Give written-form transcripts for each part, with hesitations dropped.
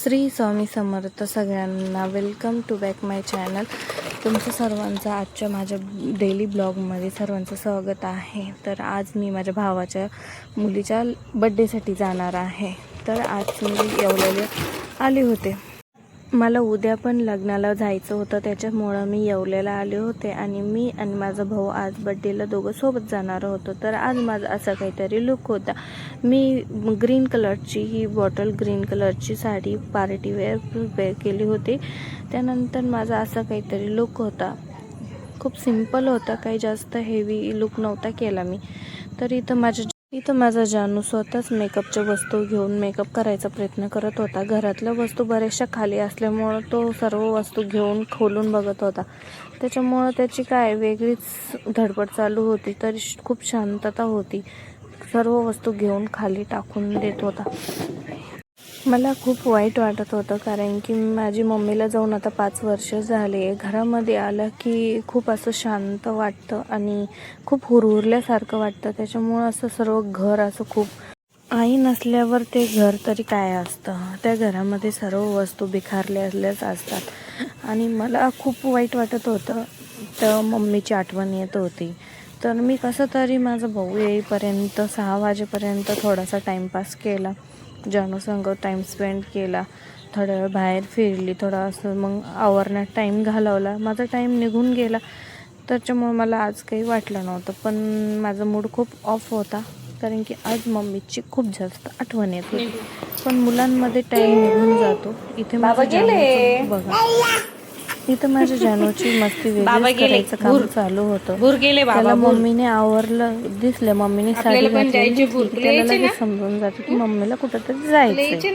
श्री स्वामी समर्थ सगळ्यांना welcome to back my channel. तुमचं सर्वांचं आजच्या माझ्या डेली ब्लॉगमध्ये सर्वांचं स्वागत आहे. तर आज मी माझ्या भावाच्या मुलीच्या बड्डेसाठी जाणार आहे. तर आज मी येवल्याला आले होते. मला उद्या पण लग्नाला जायचं होतं, त्याच्यामुळं मी येवल्याला आले होते आणि मी आणि माझा भाऊ आज बड्डेला दोघं सोबत जाणार होतो. तर आज माझा असा काहीतरी लुक होता. मी ग्रीन कलरची ही बॉटल ग्रीन कलरची साडी पार्टी वेअर केली होती. त्यानंतर माझा असा काहीतरी लुक होता. खूप सिंपल होता, काही जास्त हेवी लुक नव्हता केला मी. तर इथं माझा जानू स्वतःच मेकअपच्या वस्तू घेऊन मेकअप करायचा प्रयत्न करत होता. घरातल्या वस्तू बऱ्याचशा खाली असल्यामुळं तो सर्व वस्तू घेऊन खोलून बघत होता. त्याच्यामुळं त्याची काय वेगळीच धडपड चालू होती. तरी खूप शांतता होती. सर्व वस्तू घेऊन खाली टाकून देत होता. मला खूप वाईट वाटत होतं, कारण की माझी मम्मीला जाऊन आता 5 वर्ष झाले. घरामध्ये आलं की खूप असं शांत वाटतं आणि खूप हुरहुरल्यासारखं वाटतं. त्याच्यामुळं असं सर्व घर असं खूप, आई नसल्यावर ते घर तरी काय असतं, त्या घरामध्ये सर्व वस्तू बिखारलेल्याच असतात आणि मला खूप वाईट वाटत होतं. तर मम्मीची आठवण येत होती. तर मी कसं तरी माझा भाऊ येईपर्यंत 6 वाजेपर्यंत थोडासा टाईमपास केला. जानू संग टाईम स्पेंड केला. थोडा वेळ बाहेर फिरली, थोडा असं मग आवरण्यात टाईम घालवला. माझा टाईम निघून गेला. त्याच्यामुळे मला आज काही वाटलं नव्हतं. पण माझा मूड खूप ऑफ होता, कारण की आज मम्मीची खूप जास्त आठवण येत होती. पण मुलांमध्ये टाईम निघून जातो. इथे बघा, इथं माझ्या जानूची मस्ती वेगळीच करायचं काम चालू होतं. त्याला मम्मीने आवरलं दिसलं, मम्मीने साडी घातलेली, त्याला लगेच समजून जाते की मम्मीला कुठंतरी जायचंय.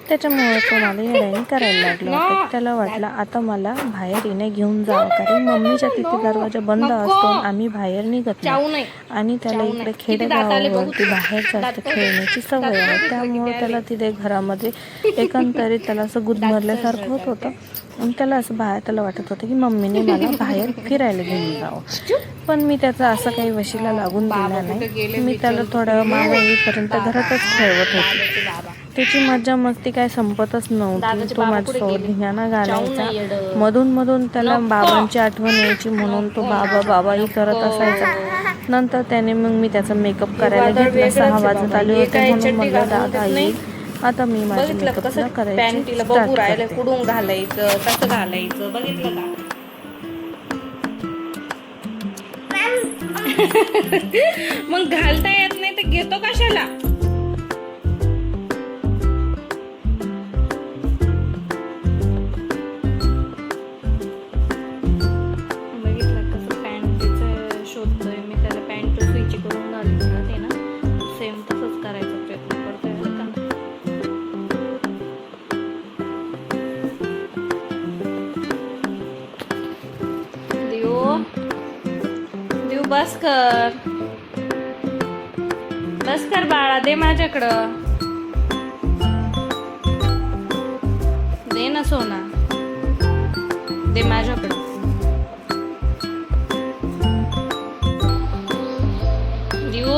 त्याच्यामुळे तो मला येड्याने करायला लागला होता. त्याला वाटलं आता मला बाहेर येणे घेऊन जावं, कारण मम्मीच्या तिथे दरवाजा बंद असतो, आम्ही बाहेर निघत नाही. आणि त्याला इकडे खेडेगावावरती बाहेर जास्त खेळण्याची सवय आहे. त्यामुळे त्याला तिथे घरामध्ये एकंदरीत त्याला असं गुदमरल्यासारखं होत होतं. आणि त्याला असं त्याला वाटत होतं की मम्मीने मला बाहेर फिरायला घेऊन जावं. पण मी त्याचा असं काही वशीला लागून दिला नाही. मी त्याला थोडं मागे येईपर्यंत घरातच खेळवत होते. त्याची मज्जा मस्ती काय संपतच नव्हती. तो माझ्यासोबत धिंगाणा घालायचा. मधून त्याला बाबांची आठवण यायची, म्हणून तो बाबाही करत असायचा. नंतर त्याने मग मी त्याचा मेकअप करायला घेतला. 6 वाजत आले होते, म्हणून म्हणलं दादा येईल, आता मी माझे मेकअप करायची बघू राहिलं, कुठून घालायचं, कसं घालायचं बघितलं का? मग घालता येत नाही तर घेतो कशाला? बघितलं कसं पॅन्टीचं शोधतोय मी. त्याला पॅन्ट सुईची करून घालते ना, ते ना सेम तसंच करायचा प्रयत्न करतोय. बस कर बाळा, दे माझ्याकडं, दे ना सोना, दे माझ्याकडं. देऊ,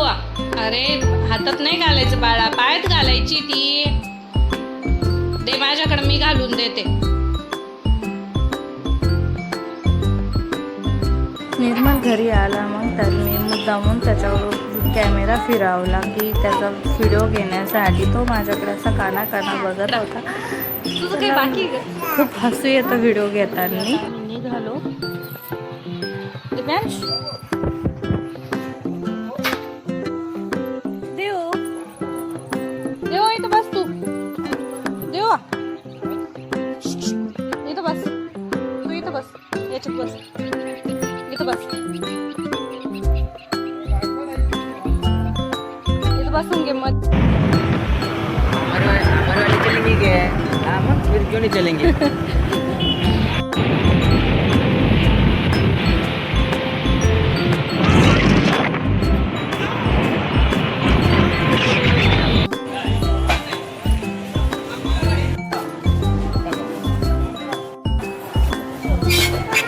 अरे हातात नाही घालायचं बाळा, पायात घालायची ती. दे माझ्याकडं, मी घालून देते. निर्मल घरी आला, मग तर मी मुद्दामून त्याच्यावर कॅमेरा फिरवला की त्याचा व्हिडिओ घेण्यासाठी. तो माझ्याकडे असा काना बघत होता. तुझं काही बाकी खूप हसू येतं व्हिडिओ घेताना. निघालो. देव देव, इथं बस तू. देव इथं बस, तू इथं बस, याच्यात बस, इथं बस, इथं बसून घे. मत वाले चलेंगे क्या? हम फिर क्यों नहीं चलेंगे?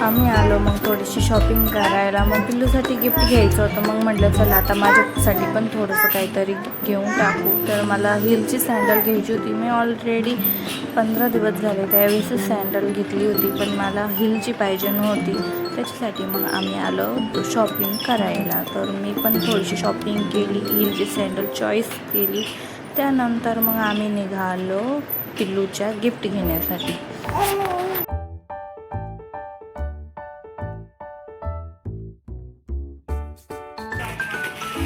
आम्ही आलो मग थोडीशी शॉपिंग करायला. मग पिल्लूसाठी गिफ्ट घ्यायचं होतं. मग म्हटलं चला आता माझ्यासाठी पण थोडंसं काहीतरी घेऊन टाकू. तर मला हिलची सँडल घ्यायची होती. मी ऑलरेडी 15 दिवस झाले त्यावेळेसच सँडल घेतली होती, पण मला हिलची पाहिजे नव्हती. त्याच्यासाठी मग आम्ही आलो शॉपिंग करायला. तर मी पण थोडीशी शॉपिंग केली, हिलची सँडल चॉईस केली. त्यानंतर मग आम्ही निघालो पिल्लूच्या गिफ्ट घेण्यासाठी.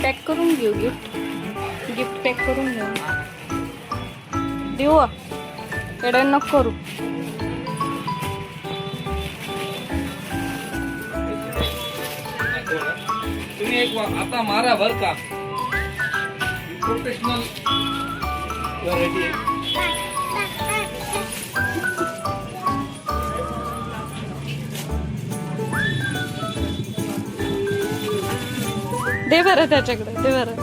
पॅक करून घेऊ गिफ्ट पॅक करून घेऊ. देऊ एवढ्या नको करू. तुम्ही एक आता मारा बर का, प्रोफेशनल व्हरायटी आहे. दे बरं त्याच्याकडे, दे बरं.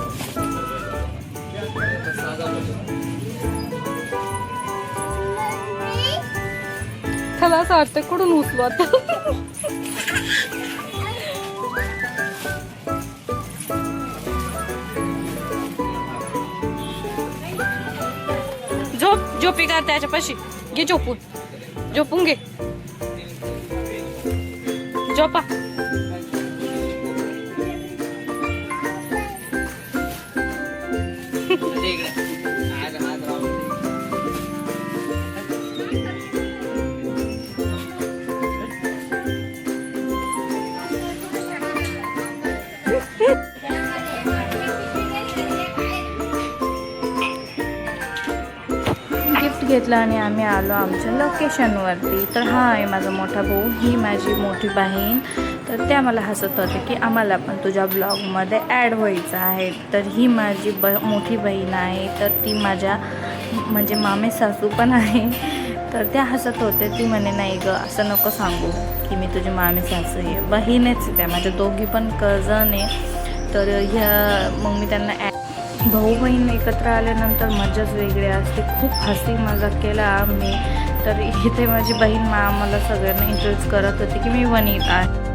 त्याला असं वाटतं कुठून उचलू आता. झोपी का त्याच्यापाशी घे, झोपून घे, झोपा. गिफ्ट घेतलं आणि आम्ही आलो आमच्या लोकेशनवरती. तर हा आहे माझा मोठा भाऊ, ही माझी मोठी बहीण. तर त्या मला हसत होते की आम्हाला पण तुझ्या ब्लॉगमध्ये ॲड व्हायचं आहे. तर ही माझी मोठी बहीण आहे. तर ती माझ्या म्हणजे मामे सासू पण आहे. तर त्या हसत होते. ती म्हणे नाही गं असं नको सांगू की मी तुझी मामे सासू आहे, बहीणच त्या माझ्या दोघी पण कझन आहे. तर ह्या मग मी त्यांना भाऊ बहीण एकत्र आल्यानंतर मजाच वेगळी असते. खूप हसी मजाक केला आम्ही. तर इथे माझी बहीण आम्हाला सगळ्यांना इंट्रोड्यूस करत होती की मी वनिता आहे.